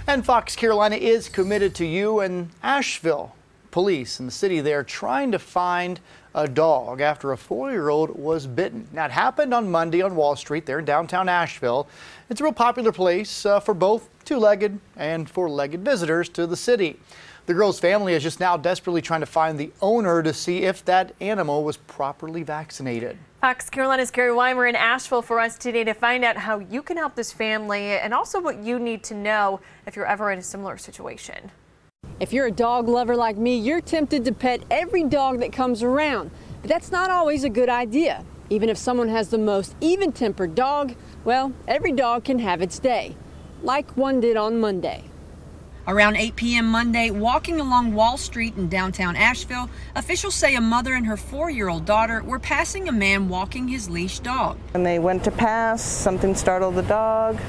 And Fox Carolina is committed to you and Asheville. Police in the city there trying to find a dog after a 4-year-old was bitten. Now, it happened on Monday on Wall Street there in downtown Asheville. It's a real popular place for both two-legged and four-legged visitors to the city. The girl's family is just now desperately trying to find the owner to see if that animal was properly vaccinated. Fox Carolina's Carrie Weimer in Asheville for us today to find out how you can help this family and also what you need to know if you're ever in a similar situation. If you're a dog lover like me, you're tempted to pet every dog that comes around. But that's not always a good idea. Even if someone has the most even-tempered dog, well, every dog can have its day, like one did on Monday. Around 8 p.m. Monday, walking along Wall Street in downtown Asheville, officials say a mother and her 4-year-old daughter were passing a man walking his leash dog. When they went to pass, something startled the dog,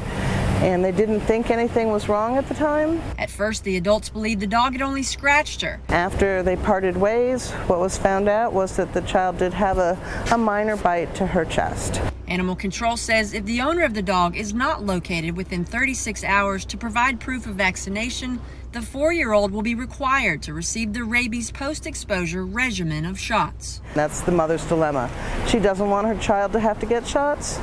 and they didn't think anything was wrong at the time. At first, the adults believed the dog had only scratched her. After they parted ways, what was found out was that the child did have a minor bite to her chest. Animal Control says if the owner of the dog is not located within 36 hours to provide proof of vaccination, the 4-year-old will be required to receive the rabies post-exposure regimen of shots. That's the mother's dilemma. She doesn't want her child to have to get shots,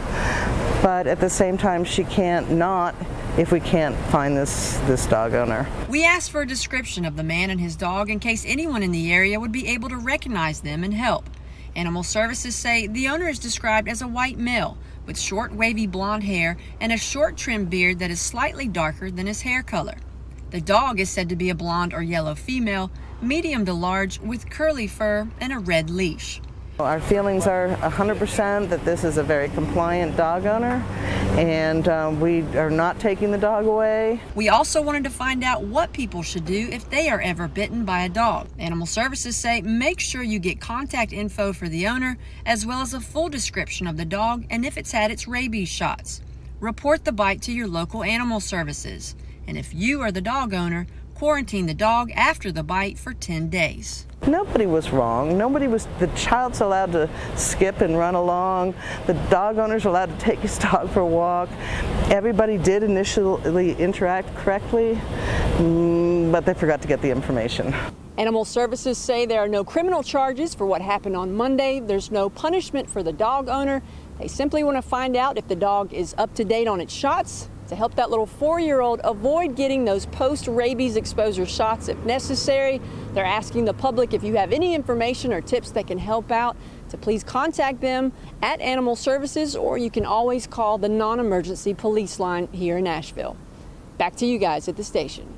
but at the same time she can't not if we can't find this dog owner. We asked for a description of the man and his dog in case anyone in the area would be able to recognize them and help. Animal Services say the owner is described as a white male with short wavy blonde hair and a short trimmed beard that is slightly darker than his hair color. The dog is said to be a blonde or yellow female, medium to large, with curly fur and a red leash. Our feelings are 100% that this is a very compliant dog owner, and we are not taking the dog away. We also wanted to find out what people should do if they are ever bitten by a dog. Animal Services say make sure you get contact info for the owner, as well as a full description of the dog and if it's had its rabies shots. Report the bite to your local Animal Services. And if you are the dog owner, quarantine the dog after the bite for 10 days. Nobody was wrong. The child's allowed to skip and run along. The dog owner's allowed to take his dog for a walk. Everybody did initially interact correctly, but they forgot to get the information. Animal Services say there are no criminal charges for what happened on Monday. There's no punishment for the dog owner. They simply want to find out if the dog is up to date on its shots to help that little 4-year-old avoid getting those post-rabies exposure shots if necessary. They're asking the public if you have any information or tips that can help out to please contact them at Animal Services, or you can always call the non-emergency police line here in Asheville. Back to you guys at the station.